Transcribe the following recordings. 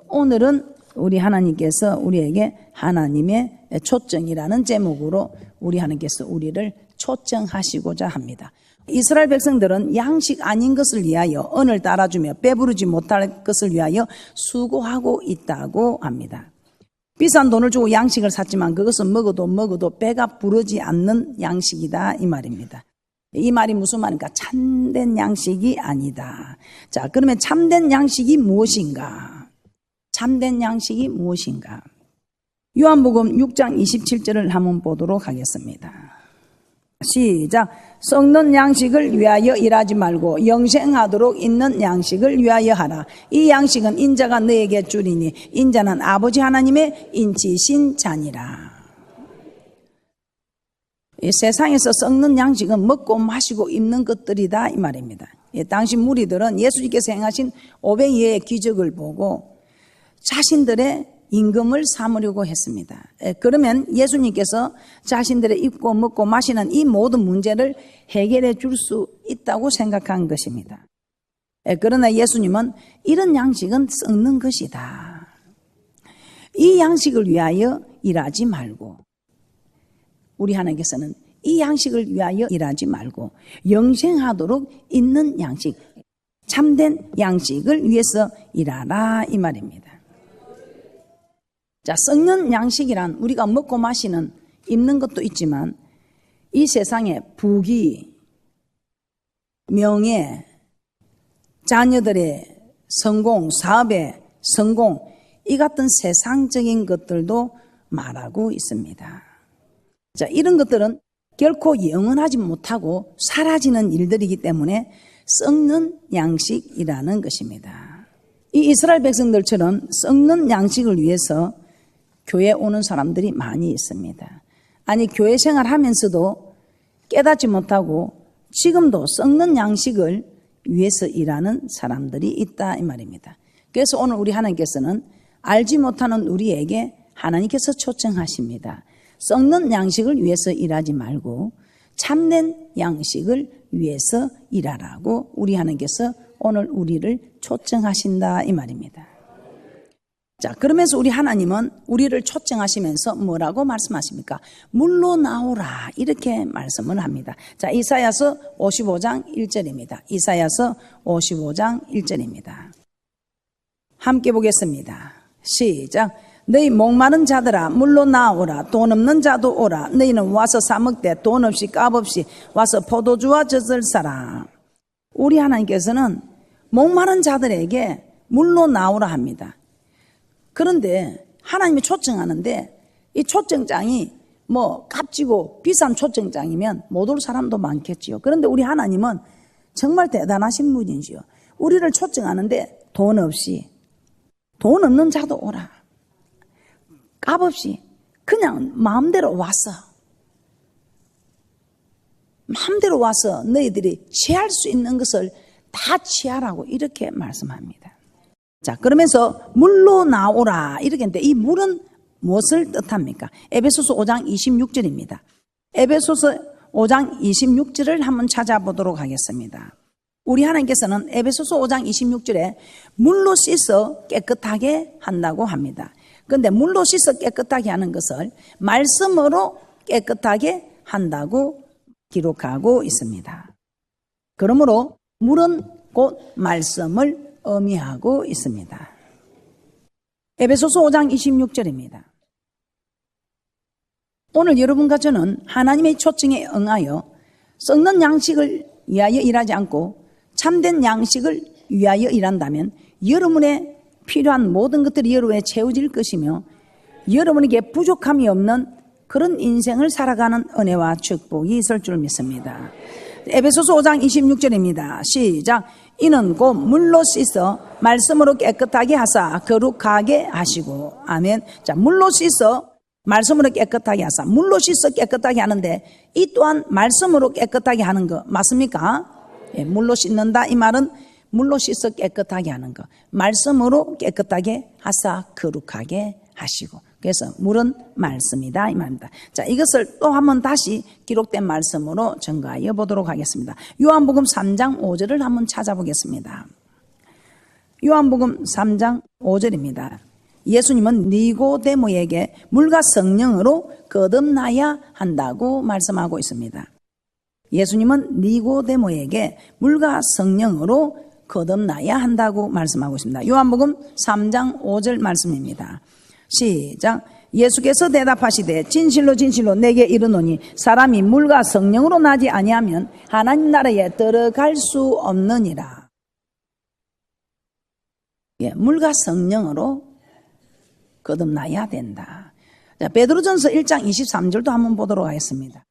오늘은 우리 하나님께서 우리에게 하나님의 초청이라는 제목으로 우리 하나님께서 우리를 초청하시고자 합니다. 이스라엘 백성들은 양식 아닌 것을 위하여 언을 따라주며 배부르지 못할 것을 위하여 수고하고 있다고 합니다. 비싼 돈을 주고 양식을 샀지만 그것은 먹어도 배가 부르지 않는 양식이다 이 말입니다. 이 말이 무슨 말입니까? 참된 양식이 아니다. 자, 그러면 참된 양식이 무엇인가? 참된 양식이 무엇인가? 요한복음 6장 27절을 한번 보도록 하겠습니다. 시작. 썩는 양식을 위하여 일하지 말고 영생하도록 있는 양식을 위하여 하라. 이 양식은 인자가 너에게 주리니 인자는 아버지 하나님의 인치신 자니라. 이 세상에서 썩는 양식은 먹고 마시고 입는 것들이다 이 말입니다. 당시 무리들은 예수님께서 행하신 오병이어의 기적을 보고 자신들의 임금을 삼으려고 했습니다. 그러면 예수님께서 자신들의 입고 먹고 마시는 이 모든 문제를 해결해 줄 수 있다고 생각한 것입니다. 그러나 예수님은 이런 양식은 썩는 것이다. 이 양식을 위하여 일하지 말고, 우리 하나님께서는 이 양식을 위하여 일하지 말고 영생하도록 있는 양식, 참된 양식을 위해서 일하라 이 말입니다. 자, 썩는 양식이란 우리가 먹고 마시는 입는 것도 있지만 이 세상에 부귀, 명예, 자녀들의 성공, 사업의 성공, 이 같은 세상적인 것들도 말하고 있습니다. 자, 이런 것들은 결코 영원하지 못하고 사라지는 일들이기 때문에 썩는 양식이라는 것입니다. 이 이스라엘 백성들처럼 썩는 양식을 위해서 교회에 오는 사람들이 많이 있습니다. 아니, 교회 생활하면서도 깨닫지 못하고 지금도 썩는 양식을 위해서 일하는 사람들이 있다 이 말입니다. 그래서 오늘 우리 하나님께서는 알지 못하는 우리에게 하나님께서 초청하십니다. 썩는 양식을 위해서 일하지 말고 참된 양식을 위해서 일하라고 우리 하나님께서 오늘 우리를 초청하신다 이 말입니다. 자, 그러면서 우리 하나님은 우리를 초청하시면서 뭐라고 말씀하십니까? 물로 나오라 이렇게 말씀을 합니다. 자, 이사야서 55장 1절입니다. 이사야서 55장 1절입니다. 함께 보겠습니다. 시작. 너희 목마른 자들아 물로 나오라. 돈 없는 자도 오라. 너희는 와서 사 먹되 돈 없이 값 없이 와서 포도주와 젖을 사라. 우리 하나님께서는 목마른 자들에게 물로 나오라 합니다. 그런데 하나님이 초청하는데 이 초청장이 값지고 비싼 초청장이면 못 올 사람도 많겠지요. 그런데 우리 하나님은 정말 대단하신 분이지요. 우리를 초청하는데 돈 없이, 돈 없는 자도 오라. 값 없이 그냥 마음대로 와서 너희들이 취할 수 있는 것을 다 취하라고 이렇게 말씀합니다. 자, 그러면서 물로 나오라 이렇게 했는데 이 물은 무엇을 뜻합니까? 에베소서 5장 26절입니다. 에베소서 5장 26절을 한번 찾아보도록 하겠습니다. 우리 하나님께서는 에베소서 5장 26절에 물로 씻어 깨끗하게 한다고 합니다. 그런데 물로 씻어 깨끗하게 하는 것을 말씀으로 깨끗하게 한다고 기록하고 있습니다. 그러므로 물은 곧 말씀을 의미하고 있습니다. 에베소서 5장 26절입니다. 오늘 여러분과 저는 하나님의 초청에 응하여 썩는 양식을 위하여 일하지 않고 참된 양식을 위하여 일한다면 여러분의 필요한 모든 것들이 여러분에 채워질 것이며 여러분에게 부족함이 없는 그런 인생을 살아가는 은혜와 축복이 있을 줄 믿습니다. 에베소서 5장 26절입니다. 시작. 이는 곧 물로 씻어 말씀으로 깨끗하게 하사 거룩하게 하시고. 아멘. 자, 물로 씻어 말씀으로 깨끗하게 하사. 물로 씻어 깨끗하게 하는데 이 또한 말씀으로 깨끗하게 하는 거 맞습니까? 예, 물로 씻는다 이 말은 물로 씻어 깨끗하게 하는 거, 말씀으로 깨끗하게 하사 거룩하게 하시고. 그래서 물은 말씀이다 이 말입니다. 자, 이것을 또 한번 다시 기록된 말씀으로 증거하여 보도록 하겠습니다. 요한복음 3장 5절을 한번 찾아보겠습니다. 요한복음 3장 5절입니다. 예수님은 니고데모에게 물과 성령으로 거듭나야 한다고 말씀하고 있습니다. 예수님은 니고데모에게 물과 성령으로 거듭나야 한다고 말씀하고 있습니다. 요한복음 3장 5절 말씀입니다. 시작. 예수께서 대답하시되 진실로 진실로 내게 이르노니 사람이 물과 성령으로 나지 아니하면 하나님 나라에 들어갈 수 없느니라. 예, 물과 성령으로 거듭나야 된다. 자, 베드로전서 1장 23절도 한번 보도록 하겠습니다.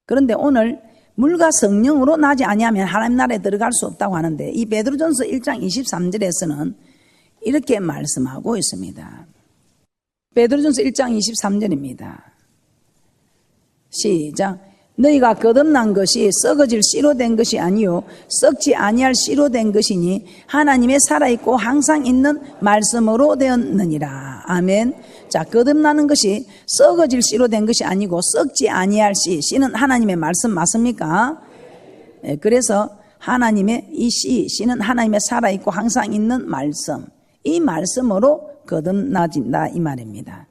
그런데 오늘 물과 성령으로 나지 아니하면 하나님 나라에 들어갈 수 없다고 하는데 이 베드로전서 1장 23절에서는 이렇게 말씀하고 있습니다. 베드로전서 1장 23절입니다. 시작. 너희가 거듭난 것이 썩어질 씨로 된 것이 아니요 썩지 아니할 씨로 된 것이니 하나님의 살아있고 항상 있는 말씀으로 되었느니라. 아멘. 자, 거듭나는 것이 썩어질 씨로 된 것이 아니고 썩지 아니할 씨. 씨는 하나님의 말씀 맞습니까? 네, 그래서 하나님의 이 씨는 하나님의 살아있고 항상 있는 말씀. 이 말씀으로 거듭나진다 이 말입니다.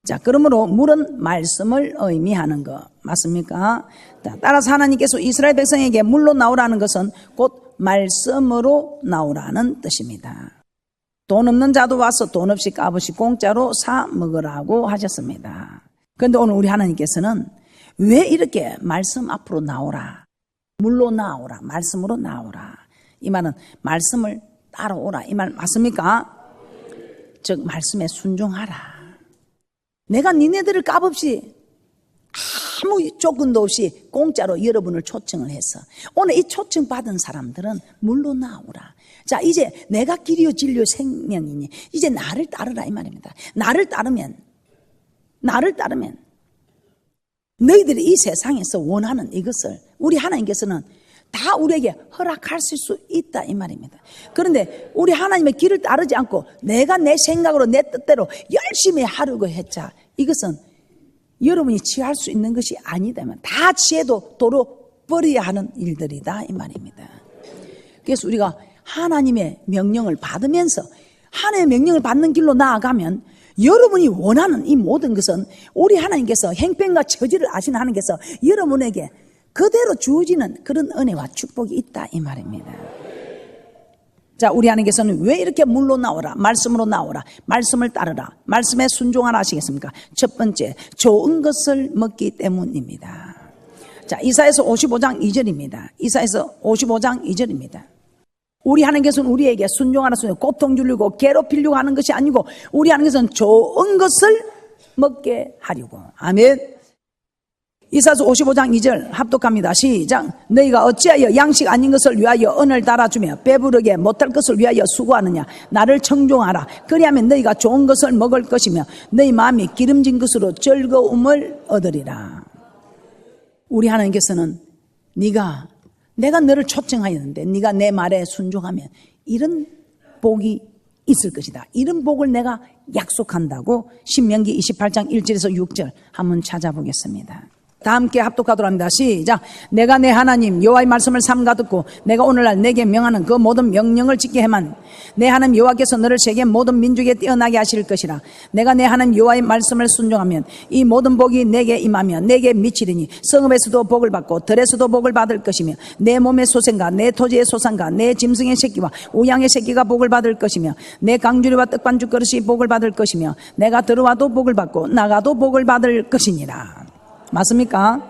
자, 그러므로 물은 말씀을 의미하는 거 맞습니까? 따라서 하나님께서 이스라엘 백성에게 물로 나오라는 것은 곧 말씀으로 나오라는 뜻입니다. 돈 없는 자도 와서 돈 없이 값없이 공짜로 사 먹으라고 하셨습니다. 그런데 오늘 우리 하나님께서는 왜 이렇게 말씀 앞으로 나오라, 물로 나오라, 말씀으로 나오라, 이 말은 말씀을 따라오라 이 말 맞습니까? 즉 말씀에 순종하라. 내가 니네들을 값없이 아무 조건도 없이 공짜로 여러분을 초청을 했어. 오늘 이 초청 받은 사람들은 물로 나오라. 자, 이제 내가 길이요 진리요 생명이니 이제 나를 따르라 이 말입니다. 나를 따르면 너희들이 이 세상에서 원하는 이것을 우리 하나님께서는 다 우리에게 허락하실 수 있다 이 말입니다. 그런데 우리 하나님의 길을 따르지 않고 내가 내 생각으로 내 뜻대로 열심히 하려고 했자 이것은 여러분이 취할 수 있는 것이 아니다. 다 취해도 도로 버려야 하는 일들이다 이 말입니다. 그래서 우리가 하나님의 명령을 받으면서 하나님의 명령을 받는 길로 나아가면 여러분이 원하는 이 모든 것은 우리 하나님께서 행편과 처지를 아시는 하나님께서 여러분에게 그대로 주어지는 그런 은혜와 축복이 있다 이 말입니다. 자, 우리 하나님께서는 왜 이렇게 물로 나오라, 말씀으로 나오라, 말씀을 따르라, 말씀에 순종하라 하시겠습니까? 첫 번째, 좋은 것을 먹기 때문입니다. 자, 이사야서 55장 2절입니다. 이사야서 55장 2절입니다. 우리 하나님께서는 우리에게 순종하라, 고통 주려고 괴롭히려고 하는 것이 아니고 우리 하나님께서는 좋은 것을 먹게 하려고. 아멘. 이사야서 55장 2절 합독합니다. 시작. 너희가 어찌하여 양식 아닌 것을 위하여 은을 달아주며 배부르게 못할 것을 위하여 수고하느냐. 나를 청종하라. 그리하면 너희가 좋은 것을 먹을 것이며 너희 마음이 기름진 것으로 즐거움을 얻으리라. 우리 하나님께서는 내가 너를 초청하였는데 네가 내 말에 순종하면 이런 복이 있을 것이다. 이런 복을 내가 약속한다고 신명기 28장 1절에서 6절 한번 찾아보겠습니다. 다 함께 합독하도록 합니다. 시작. 내가 내 하나님 여호와의 말씀을 삼가 듣고 내가 오늘날 내게 명하는 그 모든 명령을 지켜 해만 내 하나님 여호와께서 너를 세계 모든 민족에 뛰어나게 하실 것이라. 내가 내 하나님 여호와의 말씀을 순종하면 이 모든 복이 내게 임하며 내게 미치리니 성읍에서도 복을 받고 들에서도 복을 받을 것이며 내 몸의 소생과 내 토지의 소산과 내 짐승의 새끼와 우양의 새끼가 복을 받을 것이며 내 강주리와 떡반죽 그릇이 복을 받을 것이며 내가 들어와도 복을 받고 나가도 복을 받을 것이니라. 맞습니까?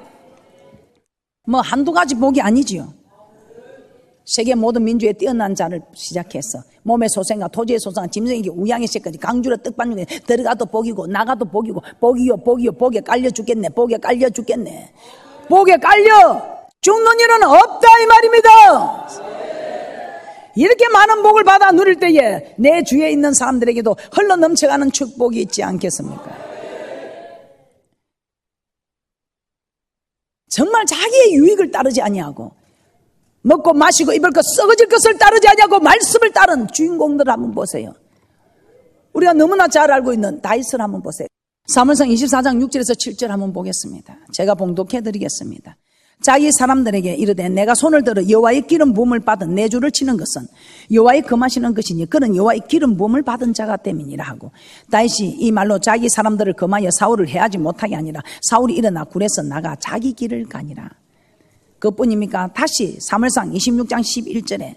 뭐 한두 가지 복이 아니지요. 세계 모든 민주에 뛰어난 자를 시작해서 몸의 소생과 토지의 소생과 짐승에게 우양의 새까지 강주로 떡반죽에 들어가도 복이고 나가도 복이고 복이요 복에 깔려 죽겠네. 복에 깔려 죽겠네. 복에 깔려 죽는 일은 없다 이 말입니다. 이렇게 많은 복을 받아 누릴 때에 내 주위에 있는 사람들에게도 흘러 넘쳐가는 축복이 있지 않겠습니까? 정말 자기의 유익을 따르지 아니하고 먹고 마시고 입을 것 썩어질 것을 따르지 아니하고 말씀을 따른 주인공들을 한번 보세요. 우리가 너무나 잘 알고 있는 다윗을 한번 보세요. 사무엘상 24장 6절에서 7절 한번 보겠습니다. 제가 봉독해 드리겠습니다. 자기 사람들에게 이르되 내가 손을 들어 여호와의 기름 부음을 받은 내 주를 치는 것은 여호와의 금하시는 것이니 그는 여호와의 기름 부음을 받은 자가 됨이니라 하고, 다윗이 이 말로 자기 사람들을 금하여 사울을 해하지 못하게 하니라. 사울이 일어나 굴에서 나가 자기 길을 가니라. 그뿐입니까? 다시 사무엘상 26장 11절에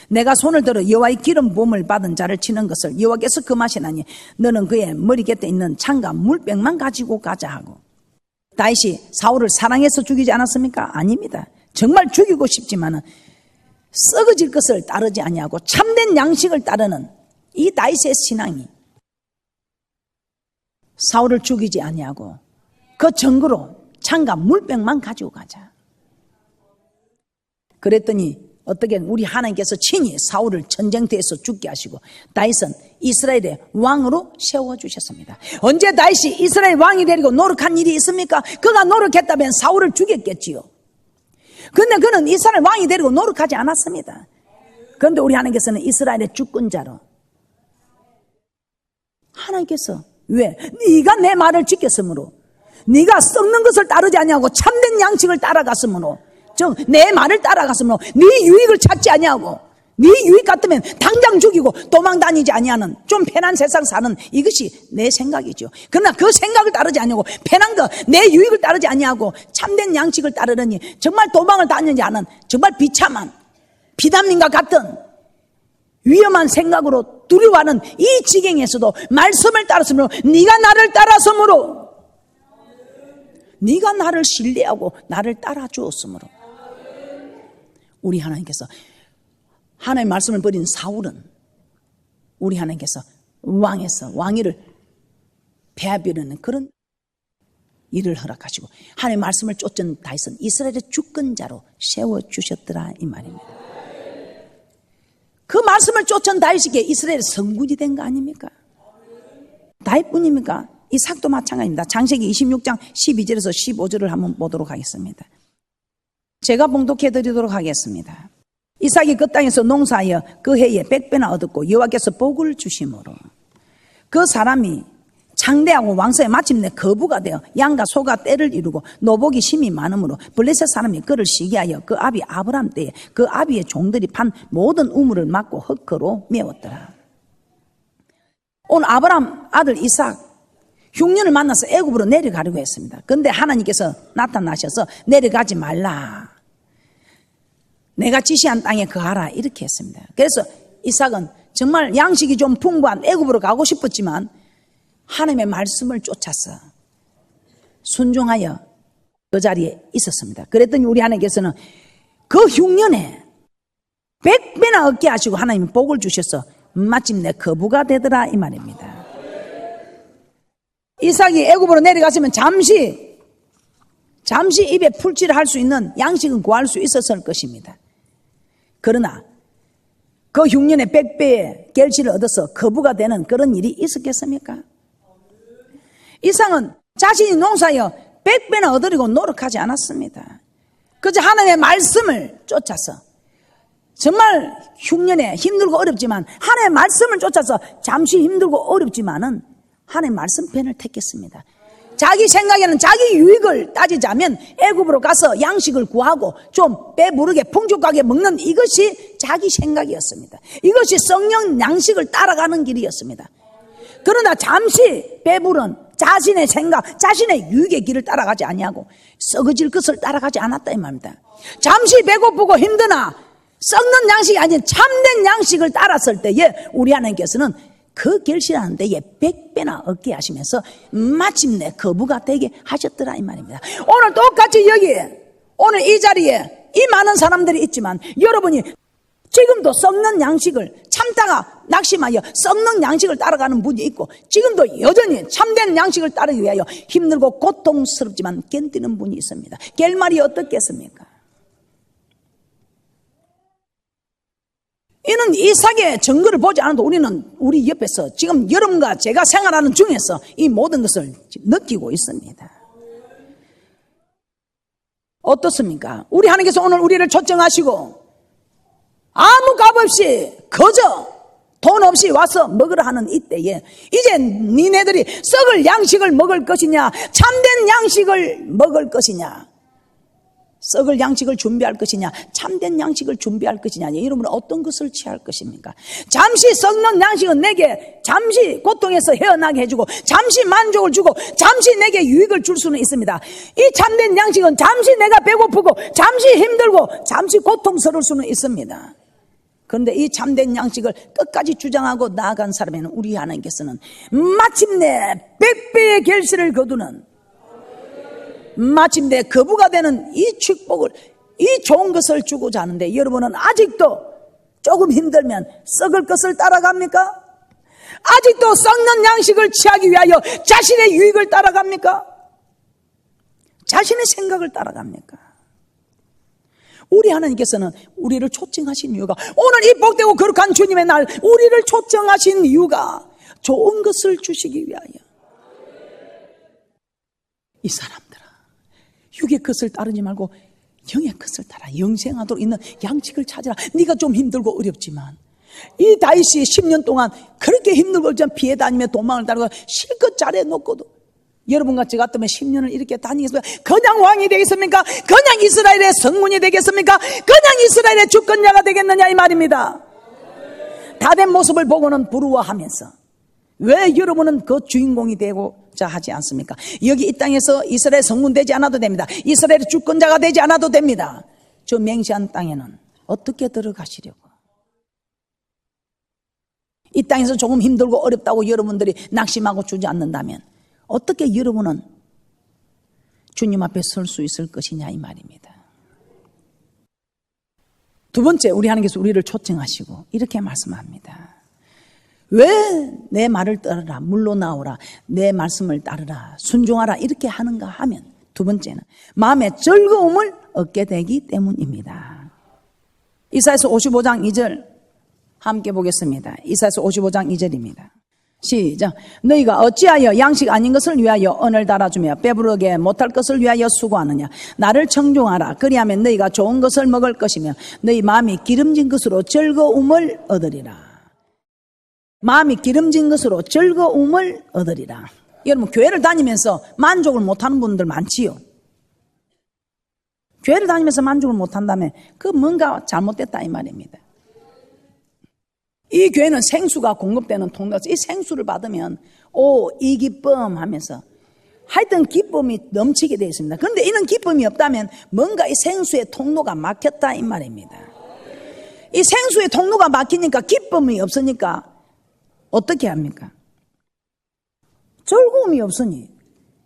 내가 손을 들어 여호와의 기름 부음을 받은 자를 치는 것을 여호와께서 금하시나니 너는 그의 머리 곁에 있는 창과 물병만 가지고 가자 하고, 다윗이 사울을 사랑해서 죽이지 않았습니까? 아닙니다. 정말 죽이고 싶지만은 썩어질 것을 따르지 아니하고 참된 양식을 따르는 이 다윗의 신앙이 사울을 죽이지 아니하고 그 증거로 창과 물병만 가지고 가자. 그랬더니 어떻게 우리 하나님께서 친히 사울을 전쟁터에서 죽게 하시고 다윗은 이스라엘의 왕으로 세워주셨습니다. 언제 다윗이 이스라엘 왕이 되려고 노력한 일이 있습니까? 그가 노력했다면 사울을 죽였겠지요. 그런데 그는 이스라엘 왕이 되려고 노력하지 않았습니다. 그런데 우리 하나님께서는 이스라엘의 주권자로, 하나님께서 왜? 네가 내 말을 지켰으므로, 네가 썩는 것을 따르지 아니하고 참된 양식을 따라갔으므로, 즉 내 말을 따라갔으므로 네 유익을 찾지 아니하고, 네 유익 같으면 당장 죽이고 도망 다니지 아니하는 좀 편한 세상 사는 이것이 내 생각이죠. 그러나 그 생각을 따르지 아니하고 편한 거 내 유익을 따르지 아니하고 참된 양식을 따르려니 정말 도망을 다니지 않은 정말 비참한 비단민과 같은 위험한 생각으로 두려워하는 이 지경에서도 말씀을 따랐으므로, 네가 나를 따랐으므로, 네가 나를 신뢰하고 나를 따라 주었으므로, 우리 하나님께서 하나님의 말씀을 버린 사울은 우리 하나님께서 왕위를 배합이라는 그런 일을 허락하시고 하나님의 말씀을 쫓은 다윗은 이스라엘의 주권자로 세워주셨더라 이 말입니다. 그 말씀을 쫓은 다윗에게 이스라엘의 성군이 된 거 아닙니까? 다윗뿐입니까? 이삭도 마찬가지입니다. 창세기 26장 12절에서 15절을 한번 보도록 하겠습니다. 제가 봉독해 드리도록 하겠습니다. 이삭이 그 땅에서 농사하여 그 해에 100배나 얻었고 여호와께서 복을 주심으로 그 사람이 장대하고 왕성해 마침내 거부가 되어 양과 소가 떼를 이루고 노복이 심히 많으므로 블레셋 사람이 그를 시기하여 그 아비 아브람 때에 그 아비의 종들이 판 모든 우물을 막고 흙으로 메웠더라. 오늘 아브람 아들 이삭 흉년을 만나서 애굽으로 내려가려고 했습니다. 그런데 하나님께서 나타나셔서 내려가지 말라, 내가 지시한 땅에 거하라 이렇게 했습니다. 그래서 이삭은 정말 양식이 좀 풍부한 애굽으로 가고 싶었지만 하나님의 말씀을 쫓아서 순종하여 그 자리에 있었습니다. 그랬더니 우리 하나님께서는 그 흉년에 100배나 얻게 하시고 하나님이 복을 주셔서 마침내 거부가 되더라 이 말입니다. 이삭이 애굽으로 내려갔으면 잠시 입에 풀칠을 할 수 있는 양식은 구할 수 있었을 것입니다. 그러나 그 흉년에 100배의 결실을 얻어서 거부가 되는 그런 일이 있었겠습니까? 이삭은 자신이 농사하여 100배나 얻으려고 노력하지 않았습니다. 그저 하나님의 말씀을 쫓아서 정말 흉년에 힘들고 어렵지만 하나님의 말씀을 쫓아서 잠시 힘들고 어렵지만은 하나님의 말씀 편을 택했습니다. 자기 생각에는 자기 유익을 따지자면 애굽으로 가서 양식을 구하고 좀 배부르게 풍족하게 먹는 이것이 자기 생각이었습니다. 이것이 성령 양식을 따라가는 길이었습니다. 그러나 잠시 배부른 자신의 생각, 자신의 유익의 길을 따라가지 아니하고 썩어질 것을 따라가지 않았다 이 말입니다. 잠시 배고프고 힘드나 썩는 양식이 아닌 참된 양식을 따랐을 때에 우리 하나님께서는 그 결실하는 데에 100배나 얻게 하시면서 마침내 거부가 되게 하셨더라 이 말입니다. 오늘 똑같이 여기에 오늘 이 자리에 이 많은 사람들이 있지만 여러분이 지금도 썩는 양식을 참다가 낙심하여 썩는 양식을 따라가는 분이 있고 지금도 여전히 참된 양식을 따르기 위하여 힘들고 고통스럽지만 견디는 분이 있습니다. 결말이 어떻겠습니까? 이는 이삭의 증거를 보지 않아도 우리는 우리 옆에서 지금 여러분과 제가 생활하는 중에서 이 모든 것을 느끼고 있습니다. 어떻습니까? 우리 하나님께서 오늘 우리를 초청하시고 아무 값 없이 거저 돈 없이 와서 먹으라 하는 이때에 이제 니네들이 썩을 양식을 먹을 것이냐 참된 양식을 먹을 것이냐 썩을 양식을 준비할 것이냐, 참된 양식을 준비할 것이냐, 여러분은 어떤 것을 취할 것입니까? 잠시 썩는 양식은 내게 잠시 고통에서 헤어나게 해주고, 잠시 만족을 주고, 잠시 내게 유익을 줄 수는 있습니다. 이 참된 양식은 잠시 내가 배고프고, 잠시 힘들고, 잠시 고통스러울 수는 있습니다. 그런데 이 참된 양식을 끝까지 주장하고 나아간 사람에는 우리 하나님께서는 마침내 100배의 결실을 거두는, 마침내 거부가 되는 이 축복을, 이 좋은 것을 주고자 하는데, 여러분은 아직도 조금 힘들면 썩을 것을 따라갑니까? 아직도 썩는 양식을 취하기 위하여 자신의 유익을 따라갑니까? 자신의 생각을 따라갑니까? 우리 하나님께서는 우리를 초청하신 이유가, 오늘 이 복되고 거룩한 주님의 날 우리를 초청하신 이유가 좋은 것을 주시기 위하여. 이 사람들아, 육의 것을 따르지 말고 영의 것을 따라 영생하도록 있는 양식을 찾으라. 네가 좀 힘들고 어렵지만, 이 다윗이 10년 동안 그렇게 힘들고 피해 다니며 도망을 따르고 실컷 잘해놓고도, 여러분과 저 같으면 10년을 이렇게 다니겠습니까? 그냥 왕이 되겠습니까? 그냥 이스라엘의 성문이 되겠습니까? 그냥 이스라엘의 주권자가 되겠느냐 이 말입니다. 다 된 모습을 보고는 부러워하면서 왜 여러분은 그 주인공이 되고자 하지 않습니까? 여기 이 땅에서 이스라엘 성문 되지 않아도 됩니다. 이스라엘의 주권자가 되지 않아도 됩니다. 저 맹세한 땅에는 어떻게 들어가시려고? 이 땅에서 조금 힘들고 어렵다고 여러분들이 낙심하고 주저앉는다면 어떻게 여러분은 주님 앞에 설 수 있을 것이냐 이 말입니다. 두 번째, 우리 하나님께서 우리를 초청하시고 이렇게 말씀합니다. 왜 내 말을 따르라, 물로 나오라, 내 말씀을 따르라, 순종하라 이렇게 하는가 하면, 두 번째는 마음의 즐거움을 얻게 되기 때문입니다. 이사야서 55장 2절 함께 보겠습니다. 이사야서 55장 2절입니다. 시작. 너희가 어찌하여 양식 아닌 것을 위하여 언을 달아주며 배부르게 못할 것을 위하여 수고하느냐. 나를 청종하라. 그리하면 너희가 좋은 것을 먹을 것이며 너희 마음이 기름진 것으로 즐거움을 얻으리라. 마음이 기름진 것으로 즐거움을 얻으리라. 여러분, 교회를 다니면서 만족을 못하는 분들 많지요. 교회를 다니면서 만족을 못한다면 그 뭔가 잘못됐다 이 말입니다. 이 교회는 생수가 공급되는 통로에서 이 생수를 받으면 이 기쁨 하면서 하여튼 기쁨이 넘치게 되어 있습니다. 그런데 이런 기쁨이 없다면 뭔가 이 생수의 통로가 막혔다 이 말입니다. 이 생수의 통로가 막히니까 기쁨이 없으니까 어떻게 합니까? 즐거움이 없으니,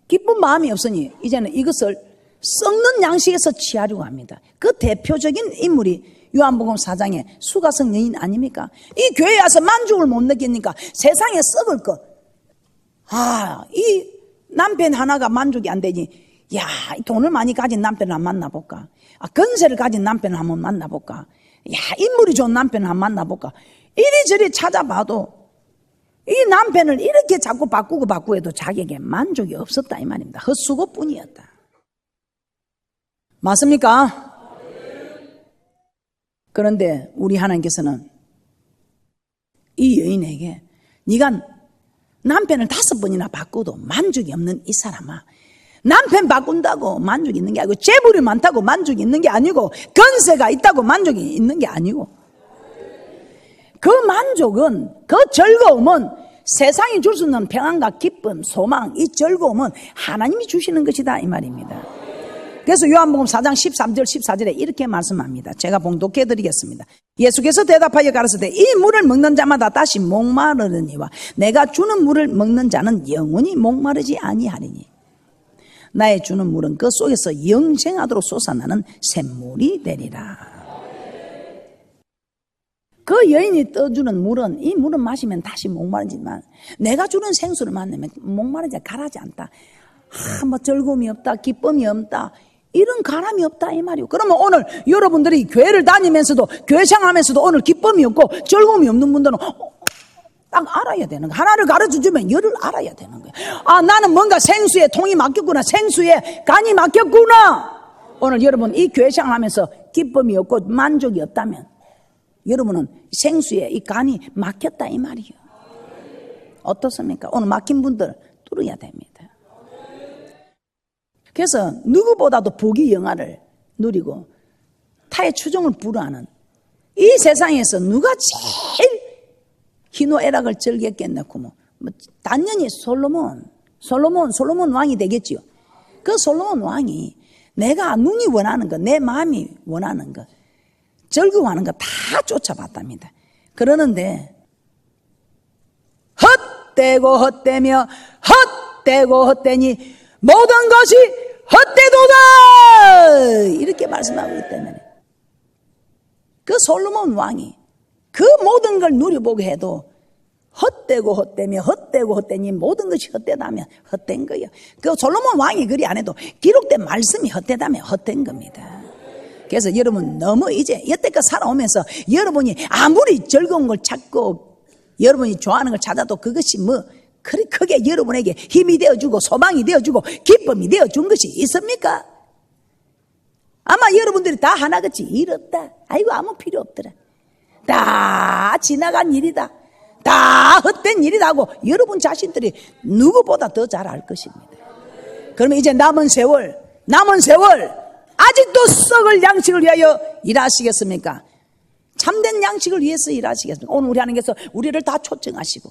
기쁜 마음이 없으니 이제는 이것을 썩는 양식에서 취하려고 합니다. 그 대표적인 인물이 요한복음 4장의 수가성 여인 아닙니까? 이 교회에 와서 만족을 못 느끼니까 세상에 썩을 것, 이 남편 하나가 만족이 안 되니, 돈을 많이 가진 남편을 한번 만나볼까? 건세를 가진 남편을 한번 만나볼까? 인물이 좋은 남편을 한번 만나볼까? 이리저리 찾아봐도 이 남편을 이렇게 자꾸 바꾸고 해도 자기에게 만족이 없었다 이 말입니다. 헛수고뿐이었다. 맞습니까? 그런데 우리 하나님께서는 이 여인에게 네가 남편을 5번이나 바꿔도 만족이 없는 이 사람아, 남편 바꾼다고 만족이 있는 게 아니고, 재물이 많다고 만족이 있는 게 아니고, 건세가 있다고 만족이 있는 게 아니고, 그 만족은, 그 즐거움은 세상이 줄 수 있는 평안과 기쁨, 소망, 이 즐거움은 하나님이 주시는 것이다 이 말입니다. 그래서 요한복음 4장 13절 14절에 이렇게 말씀합니다. 제가 봉독해 드리겠습니다. 예수께서 대답하여 가라사대 이 물을 먹는 자마다 다시 목마르느니와 내가 주는 물을 먹는 자는 영원히 목마르지 아니하리니 나의 주는 물은 그 속에서 영생하도록 솟아나는 샘물이 되리라. 그 여인이 떠주는 물은, 이 물은 마시면 다시 목마르지만 내가 주는 생수를 만나면 목마르지 가라지 않다. 뭐 즐거움이 없다, 기쁨이 없다, 이런 가람이 없다 이 말이요. 그러면 오늘 여러분들이 교회를 다니면서도, 교회 생활하면서도 오늘 기쁨이 없고 즐거움이 없는 분들은 딱 알아야 되는 거야. 하나를 가르쳐주면 열을 알아야 되는 거야. 나는 뭔가 생수에 통이 막혔구나, 생수에 간이 막혔구나. 오늘 여러분 이 교회 생활하면서 기쁨이 없고 만족이 없다면 여러분은 생수에 이 간이 막혔다 이 말이요. 어떻습니까? 오늘 막힌 분들 뚫어야 됩니다. 그래서 누구보다도 부귀 영화를 누리고 타의 추종을 불허하는 이 세상에서 누가 제일 희노애락을 즐겼겠냐고 뭐 당연히 솔로몬 왕이 되겠지요. 그 솔로몬 왕이 내가 눈이 원하는 것, 내 마음이 원하는 것, 즐거워하는 것 다 쫓아봤답니다. 그러는데 헛되고 헛되며 헛되고 헛되니 모든 것이 헛되도다 이렇게 말씀하고 있기 때문에 그 솔로몬 왕이 그 모든 걸 누려보게 해도 헛되고 헛되며 헛되고 헛되니 모든 것이 헛되다면 헛된 거예요. 그 솔로몬 왕이 그리 안 해도 기록된 말씀이 헛되다면 헛된 겁니다. 그래서 여러분 너무 이제 여태껏 살아오면서 여러분이 아무리 즐거운 걸 찾고 여러분이 좋아하는 걸 찾아도 그것이 뭐 그리 크게 여러분에게 힘이 되어주고 소망이 되어주고 기쁨이 되어준 것이 있습니까? 아마 여러분들이 다 하나같이 이렇다. 아이고 아무 필요 없더라. 다 지나간 일이다. 다 헛된 일이다 하고 여러분 자신들이 누구보다 더 잘 알 것입니다. 그러면 이제 남은 세월 아직도 썩을 양식을 위하여 일하시겠습니까? 참된 양식을 위해서 일하시겠습니까? 오늘 우리 하나님께서 우리를 다 초청하시고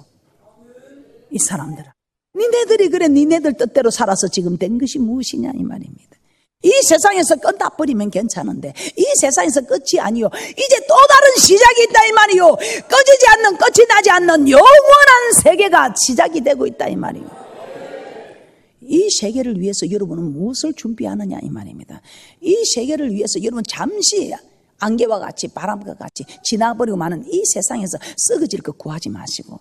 이 사람들아 니네들이 그래 니네들 뜻대로 살아서 지금 된 것이 무엇이냐 이 말입니다. 이 세상에서 끝나 버리면 괜찮은데 이 세상에서 끝이 아니요 이제 또 다른 시작이 있다 이 말이요. 꺼지지 않는 끝이 나지 않는 영원한 세계가 시작이 되고 있다 이 말이요. 이 세계를 위해서 여러분은 무엇을 준비하느냐 이 말입니다. 이 세계를 위해서 여러분 잠시 안개와 같이 바람과 같이 지나버리고 마는 이 세상에서 썩어질 것 구하지 마시고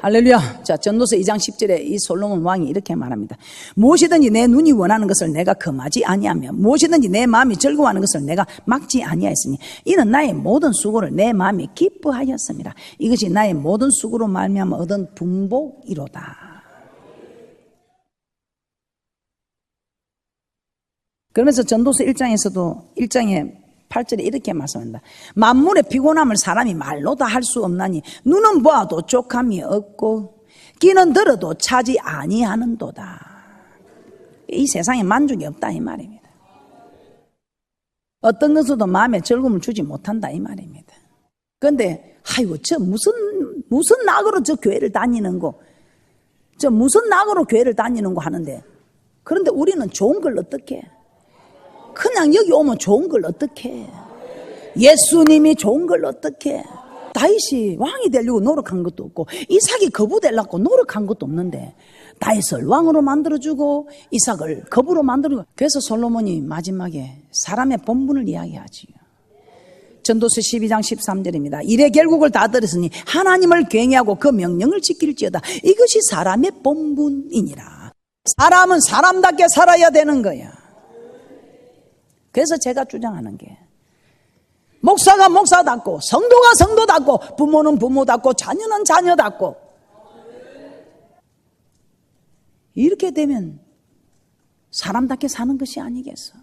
할렐루야. 자, 전도서 2장 10절에 이 솔로몬 왕이 이렇게 말합니다. 무엇이든지 내 눈이 원하는 것을 내가 금하지 아니하며 무엇이든지 내 마음이 즐거워하는 것을 내가 막지 아니하였으니 이는 나의 모든 수고를 내 마음이 기뻐하였습니다. 이것이 나의 모든 수고로 말미암아 얻은 분복이로다. 그러면서 전도서 1장에서도 1장에 8절에 이렇게 말씀합니다. 만물의 피곤함을 사람이 말로 다 할 수 없나니 눈은 보아도 족함이 없고 귀는 들어도 차지 아니하는도다. 이 세상에 만족이 없다 이 말입니다. 어떤 것으로도 마음에 즐거움을 주지 못한다 이 말입니다. 그런데 아이고 저 무슨 낙으로 저 교회를 다니는 거, 저 무슨 낙으로 교회를 다니는 거 하는데 그런데 우리는 좋은 걸 어떻게 해? 그냥 여기 오면 좋은 걸 어떻게 해? 예수님이 좋은 걸 어떻게 해? 다윗이 왕이 되려고 노력한 것도 없고 이삭이 거부 되려고 노력한 것도 없는데 다윗을 왕으로 만들어주고 이삭을 거부로 만들어주고 그래서 솔로몬이 마지막에 사람의 본분을 이야기하지요. 전도서 12장 13절입니다. 이래 결국을 다 들었으니 하나님을 경외하고 그 명령을 지킬지어다. 이것이 사람의 본분이니라. 사람은 사람답게 살아야 되는 거야. 그래서 제가 주장하는 게 목사가 목사답고 성도가 성도답고 부모는 부모답고 자녀는 자녀답고 이렇게 되면 사람답게 사는 것이 아니겠어.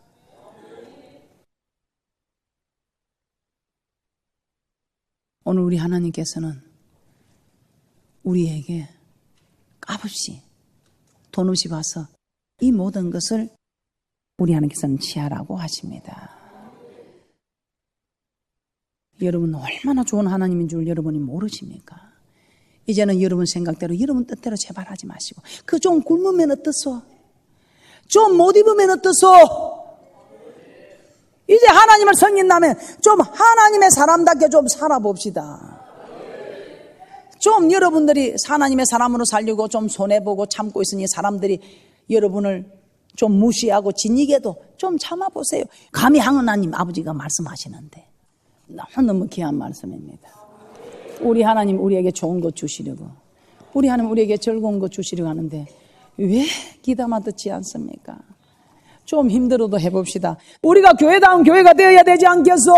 오늘 우리 하나님께서는 우리에게 값없이 돈 없이 봐서 이 모든 것을 우리 하나님께서는 취하라고 하십니다. 여러분 얼마나 좋은 하나님인 줄 여러분이 모르십니까? 이제는 여러분 생각대로 여러분 뜻대로 제발 하지 마시고 그 좀 굶으면 어떻소? 좀 못 입으면 어떻소? 이제 하나님을 섬긴다면 좀 하나님의 사람답게 좀 살아봅시다. 좀 여러분들이 하나님의 사람으로 살려고 좀 손해보고 참고 있으니 사람들이 여러분을 좀 무시하고 진이게도 좀 참아보세요. 감히 하나님 아버지가 말씀하시는데 너무너무 귀한 말씀입니다. 우리 하나님 우리에게 좋은 것 주시려고 우리 하나님 우리에게 즐거운 것 주시려고 하는데 왜 귀담아 듣지 않습니까? 좀 힘들어도 해봅시다. 우리가 교회다운 교회가 되어야 되지 않겠소?